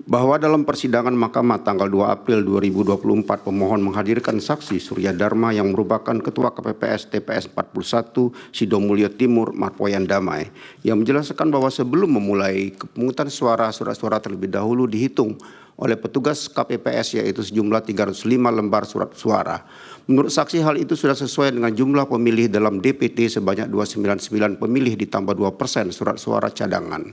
bahwa dalam persidangan Mahkamah tanggal 2 April 2024 pemohon menghadirkan saksi Surya Dharma yang merupakan Ketua KPPS TPS 41 Sidomulyo Timur Marpoyan Damai yang menjelaskan bahwa sebelum memulai pemungutan suara surat-suara terlebih dahulu dihitung oleh petugas KPPS yaitu sejumlah 305 lembar surat suara. Menurut saksi hal itu sudah sesuai dengan jumlah pemilih dalam DPT sebanyak 299 pemilih ditambah 2% surat suara cadangan.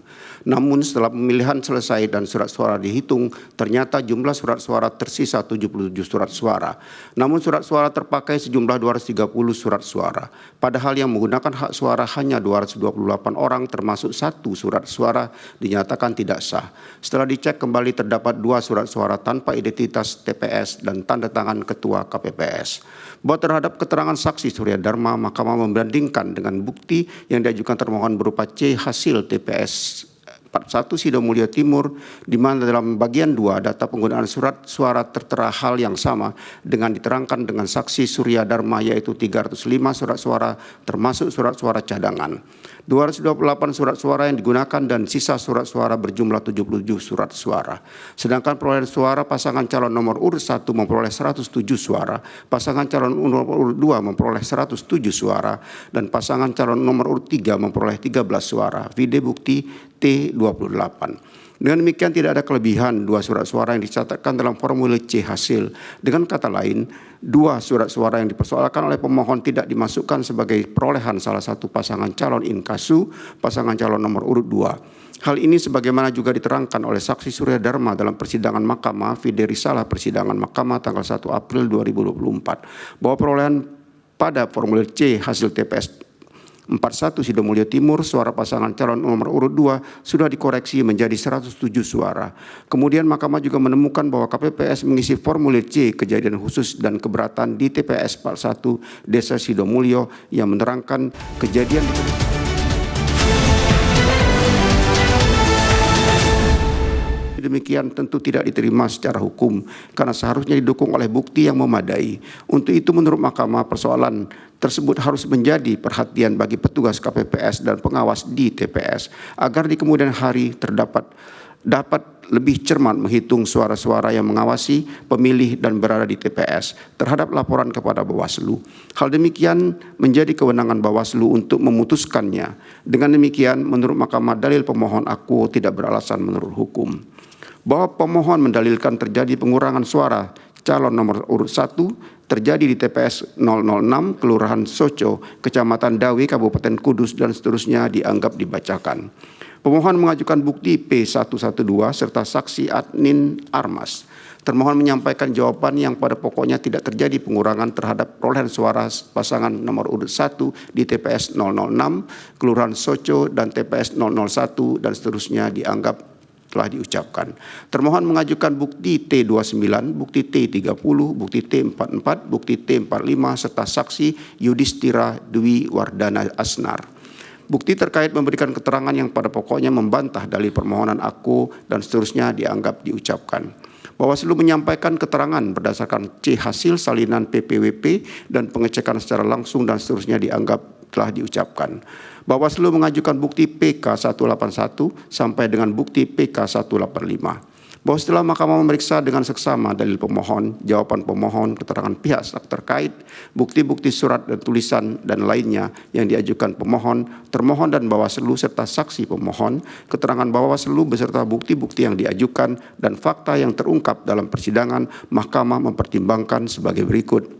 Namun setelah pemilihan selesai dan surat suara dihitung, ternyata jumlah surat suara tersisa 77 surat suara. Namun surat suara terpakai sejumlah 230 surat suara. Padahal yang menggunakan hak suara hanya 228 orang termasuk 1 surat suara dinyatakan tidak sah. Setelah dicek kembali terdapat 2 surat suara tanpa identitas TPS dan tanda tangan Ketua KPPS. Bahwa terhadap keterangan saksi Surya Dharma, Mahkamah membandingkan dengan bukti yang diajukan termohon berupa C hasil TPS 41 Sidomulyo Timur, di mana dalam bagian 2 data penggunaan surat suara tertera hal yang sama dengan diterangkan dengan saksi Surya Dharma yaitu 305 surat suara termasuk surat suara cadangan. 228 surat suara yang digunakan dan sisa surat suara berjumlah 77 surat suara. Sedangkan perolehan suara pasangan calon nomor urut 1 memperoleh 107 suara, pasangan calon nomor urut 2 memperoleh 107 suara, dan pasangan calon nomor urut 3 memperoleh 13 suara. Vide bukti T28. Dengan demikian tidak ada kelebihan 2 surat suara yang dicatatkan dalam formulir C hasil. Dengan kata lain, 2 surat suara yang dipersoalkan oleh pemohon tidak dimasukkan sebagai perolehan salah satu pasangan calon inkasu, pasangan calon nomor urut 2. Hal ini sebagaimana juga diterangkan oleh saksi Surya Dharma dalam persidangan Mahkamah, vide risalah persidangan Mahkamah tanggal 1 April 2024, bahwa perolehan pada formulir C hasil TPS 41 Sidomulyo Timur, suara pasangan calon nomor urut 2 sudah dikoreksi menjadi 107 suara. Kemudian Mahkamah juga menemukan bahwa KPPS mengisi formulir C kejadian khusus dan keberatan di TPS 41 Desa Sidomulyo yang menerangkan kejadian demikian tentu tidak diterima secara hukum karena seharusnya didukung oleh bukti yang memadai. Untuk itu menurut Mahkamah persoalan tersebut harus menjadi perhatian bagi petugas KPPS dan pengawas di TPS agar di kemudian hari dapat lebih cermat menghitung suara-suara yang mengawasi pemilih dan berada di TPS terhadap laporan kepada Bawaslu. Hal demikian menjadi kewenangan Bawaslu untuk memutuskannya. Dengan demikian menurut Mahkamah dalil pemohon akuo tidak beralasan menurut hukum. Bahwa pemohon mendalilkan terjadi pengurangan suara calon nomor urut 1 terjadi di TPS 006 Kelurahan Soco, Kecamatan Dawe, Kabupaten Kudus dan seterusnya dianggap dibacakan. Pemohon mengajukan bukti P112 serta saksi Adnin Armas. Termohon menyampaikan jawaban yang pada pokoknya tidak terjadi pengurangan terhadap perolehan suara pasangan nomor urut 1 di TPS 006, Kelurahan Soco dan TPS 001 dan seterusnya dianggap telah diucapkan. Termohon mengajukan bukti T29, bukti T30, bukti T44, bukti T45 serta saksi Yudhistira Dwi Wardana Asnar. Bukti terkait memberikan keterangan yang pada pokoknya membantah dalil permohonan akuo dan seterusnya dianggap diucapkan. Bawaslu menyampaikan keterangan berdasarkan C hasil salinan PPWP dan pengecekan secara langsung dan seterusnya dianggap telah diucapkan. Bawaslu mengajukan bukti PK 181 sampai dengan bukti PK 185. Bahwa setelah Mahkamah memeriksa dengan seksama dalil pemohon, jawaban pemohon, keterangan pihak terkait, bukti-bukti surat dan tulisan dan lainnya yang diajukan pemohon, termohon dan Bawaslu serta saksi pemohon, keterangan Bawaslu beserta bukti-bukti yang diajukan dan fakta yang terungkap dalam persidangan, Mahkamah mempertimbangkan sebagai berikut.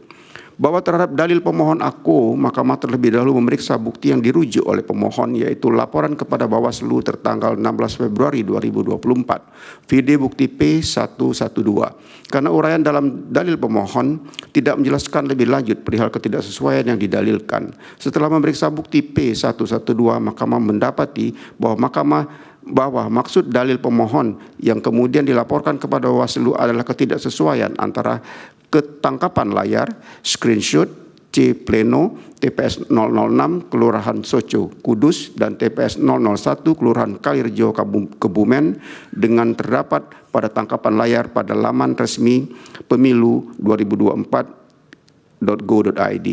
Bahwa terhadap dalil pemohon akuo, Mahkamah terlebih dahulu memeriksa bukti yang dirujuk oleh pemohon yaitu laporan kepada Bawaslu tertanggal 16 Februari 2024, vide bukti P112. Karena uraian dalam dalil pemohon tidak menjelaskan lebih lanjut perihal ketidaksesuaian yang didalilkan. Setelah memeriksa bukti P112, Mahkamah mendapati bahwa maksud dalil pemohon yang kemudian dilaporkan kepada Bawaslu adalah ketidaksesuaian antara ketangkapan layar, screenshot, C pleno, TPS 006 Kelurahan Soco, Kudus dan TPS 001 Kelurahan Kalirjo, Kebumen dengan terdapat pada tangkapan layar pada laman resmi pemilu 2024.go.id.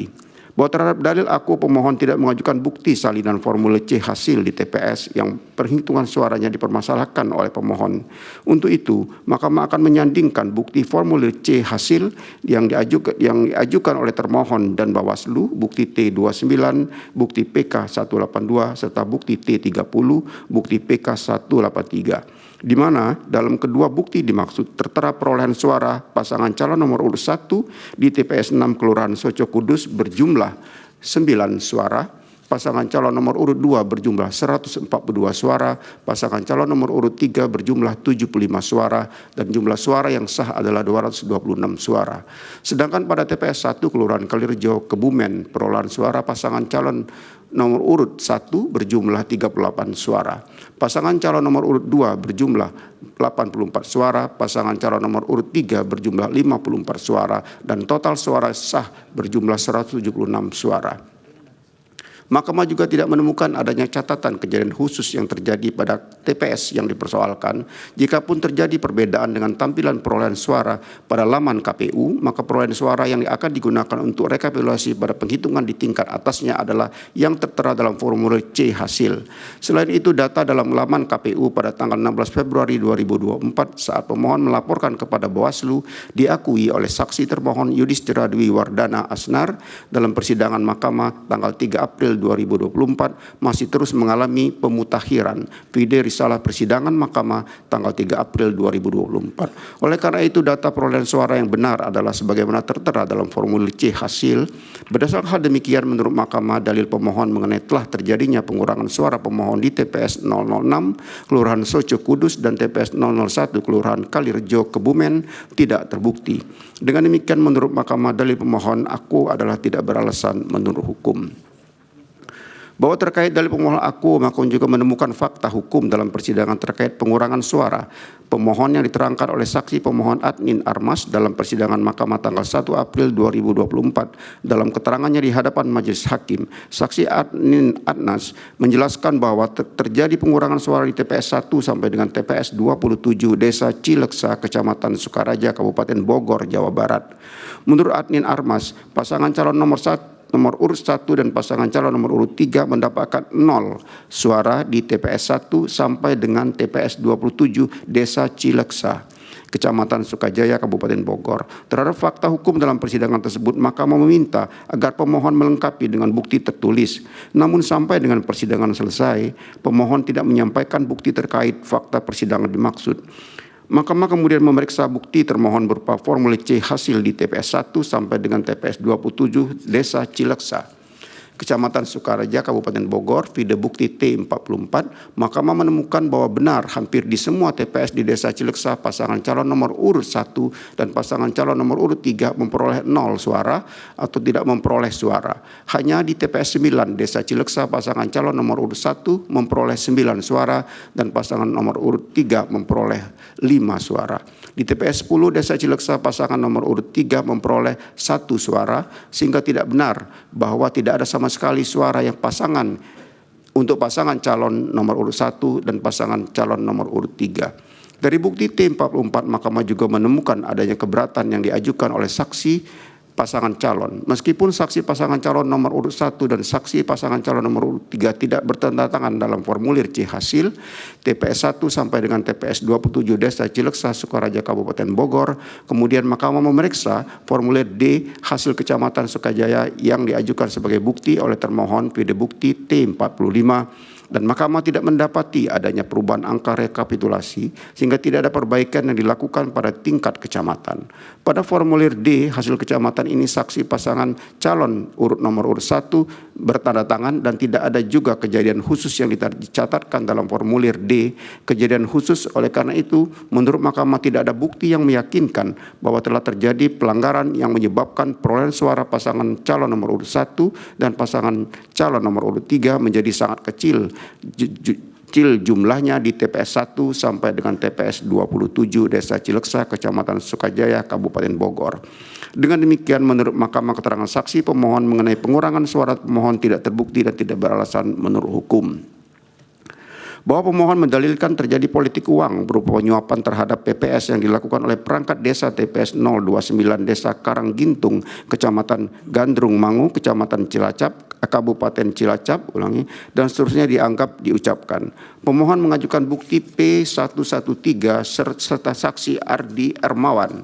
Bahwa terhadap dalil aku pemohon tidak mengajukan bukti salinan formulir C hasil di TPS yang perhitungan suaranya dipermasalahkan oleh pemohon. Untuk itu, Mahkamah akan menyandingkan bukti formulir C hasil yang diajukan oleh termohon dan Bawaslu, bukti T29, bukti PK 182, serta bukti T30, bukti PK 183. Di mana dalam kedua bukti dimaksud tertera perolehan suara pasangan calon nomor urut 1 di TPS 6 Kelurahan Soco Kudus berjumlah 9 suara, pasangan calon nomor urut 2 berjumlah 142 suara, pasangan calon nomor urut 3 berjumlah 75 suara, dan jumlah suara yang sah adalah 226 suara. Sedangkan pada TPS 1 Kelurahan Kalirjo, Kebumen, perolehan suara pasangan calon nomor urut 1 berjumlah 38 suara. Pasangan calon nomor urut 2 berjumlah 84 suara, pasangan calon nomor urut 3 berjumlah 54 suara, dan total suara sah berjumlah 176 suara. Mahkamah juga tidak menemukan adanya catatan kejadian khusus yang terjadi pada TPS yang dipersoalkan. Jikapun terjadi perbedaan dengan tampilan perolehan suara pada laman KPU, maka perolehan suara yang akan digunakan untuk rekapitulasi pada penghitungan di tingkat atasnya adalah yang tertera dalam formulir C hasil. Selain itu, data dalam laman KPU pada tanggal 16 Februari 2024 saat pemohon melaporkan kepada Bawaslu diakui oleh saksi termohon Yudhistira Dwi Wardana Asnar dalam persidangan Mahkamah tanggal 3 April 2024 masih terus mengalami pemutakhiran vide risalah persidangan Mahkamah tanggal 3 April 2024. Oleh karena itu, data perolehan suara yang benar adalah sebagaimana tertera dalam formulir C hasil. Berdasarkan hal demikian, menurut Mahkamah, dalil pemohon mengenai telah terjadinya pengurangan suara pemohon di TPS 006 Kelurahan Soco Kudus dan TPS 001 Kelurahan Kalirjo Kebumen tidak terbukti. Dengan demikian, menurut Mahkamah, dalil pemohon aku adalah tidak beralasan menurut hukum. Bahwa terkait dalil pemohon aku, Mahkamah juga menemukan fakta hukum dalam persidangan terkait pengurangan suara pemohon yang diterangkan oleh saksi pemohon Adnin Armas dalam persidangan Mahkamah tanggal 1 April 2024. Dalam keterangannya di hadapan majelis hakim, saksi Adnin Armas menjelaskan bahwa terjadi pengurangan suara di TPS 1 sampai dengan TPS 27 Desa Cileksa, Kecamatan Sukaraja, Kabupaten Bogor, Jawa Barat. Menurut Adnin Armas, pasangan calon nomor urut 1 dan pasangan calon nomor urut 3 mendapatkan 0 suara di TPS 1 sampai dengan TPS 27 Desa Cileksa, Kecamatan Sukajaya, Kabupaten Bogor. Terhadap fakta hukum dalam persidangan tersebut, Mahkamah meminta agar pemohon melengkapi dengan bukti tertulis. Namun sampai dengan persidangan selesai, pemohon tidak menyampaikan bukti terkait fakta persidangan dimaksud. Mahkamah kemudian memeriksa bukti termohon berupa formulir C hasil di TPS 1 sampai dengan TPS 27 Desa Cileksa, Kecamatan Sukaraja, Kabupaten Bogor, vide bukti T44. Mahkamah menemukan bahwa benar hampir di semua TPS di Desa Cileksa, pasangan calon nomor urut 1 dan pasangan calon nomor urut 3 memperoleh 0 suara atau tidak memperoleh suara. Hanya di TPS 9 Desa Cileksa, pasangan calon nomor urut 1 memperoleh 9 suara dan pasangan nomor urut 3 memperoleh 5 suara. Di TPS 10 Desa Cileksa, pasangan nomor urut 3 memperoleh 1 suara, sehingga tidak benar bahwa tidak ada sama sekali suara yang untuk pasangan calon nomor urut 1 dan pasangan calon nomor urut 3. Dari bukti T44, Mahkamah juga menemukan adanya keberatan yang diajukan oleh saksi pasangan calon. Meskipun saksi pasangan calon nomor urut 1 dan saksi pasangan calon nomor urut 3 tidak bertanda tangan dalam formulir C hasil TPS 1 sampai dengan TPS 27 Desa Cileksa, Sukaraja, Kabupaten Bogor, kemudian Mahkamah memeriksa formulir D hasil Kecamatan Sukajaya yang diajukan sebagai bukti oleh termohon vide bukti T45, dan Mahkamah tidak mendapati adanya perubahan angka rekapitulasi sehingga tidak ada perbaikan yang dilakukan pada tingkat kecamatan. Pada formulir D hasil kecamatan ini, saksi pasangan calon nomor urut 1 bertanda tangan dan tidak ada juga kejadian khusus yang dicatatkan dalam formulir D kejadian khusus. Oleh karena itu, menurut Mahkamah tidak ada bukti yang meyakinkan bahwa telah terjadi pelanggaran yang menyebabkan perolehan suara pasangan calon nomor urut 1 dan pasangan calon nomor urut 3 menjadi sangat kecil jumlahnya di TPS 1 sampai dengan TPS 27 Desa Cileksa, Kecamatan Sukajaya, Kabupaten Bogor. Dengan demikian, menurut Mahkamah, keterangan saksi pemohon mengenai pengurangan suara pemohon tidak terbukti dan tidak beralasan menurut hukum. bahwa pemohon mendalilkan terjadi politik uang berupa penyuapan terhadap PPS yang dilakukan oleh perangkat desa TPS 029 Desa Karanggintung, Kecamatan Gandrung Mangu, Kecamatan Cilacap, Kabupaten Cilacap, dan seterusnya dianggap diucapkan. Pemohon mengajukan bukti P113 serta saksi Ardi Ermawan.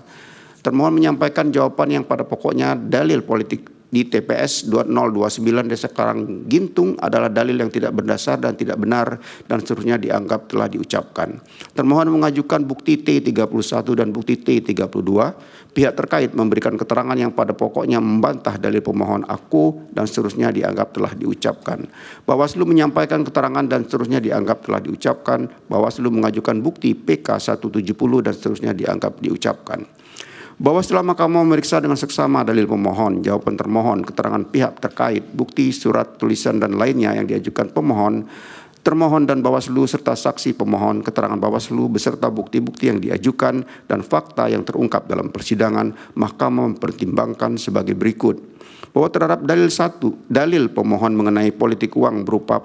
Termohon menyampaikan jawaban yang pada pokoknya dalil politik di TPS 2029 Desa Karanggintung adalah dalil yang tidak berdasar dan tidak benar dan seterusnya dianggap telah diucapkan. Termohon mengajukan bukti T31 dan bukti T32. Pihak terkait memberikan keterangan yang pada pokoknya membantah dalil pemohon aku dan seterusnya dianggap telah diucapkan. Bawaslu menyampaikan keterangan dan seterusnya dianggap telah diucapkan. Bawaslu mengajukan bukti PK 170 dan seterusnya dianggap diucapkan. Bahwa setelah Mahkamah memeriksa dengan seksama dalil pemohon, jawaban termohon, keterangan pihak terkait, bukti, surat, tulisan, dan lainnya yang diajukan pemohon, termohon dan Bawaslu serta saksi pemohon, keterangan Bawaslu beserta bukti-bukti yang diajukan dan fakta yang terungkap dalam persidangan, Mahkamah mempertimbangkan sebagai berikut. Bahwa terhadap dalil pemohon mengenai politik uang berupa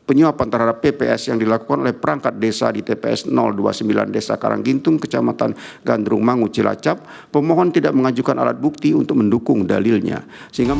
penyuapan terhadap PPS yang dilakukan oleh perangkat desa di TPS 029 Desa Karanggintung, Kecamatan Gandrung Mangu, Cilacap, pemohon tidak mengajukan alat bukti untuk mendukung dalilnya. Sehingga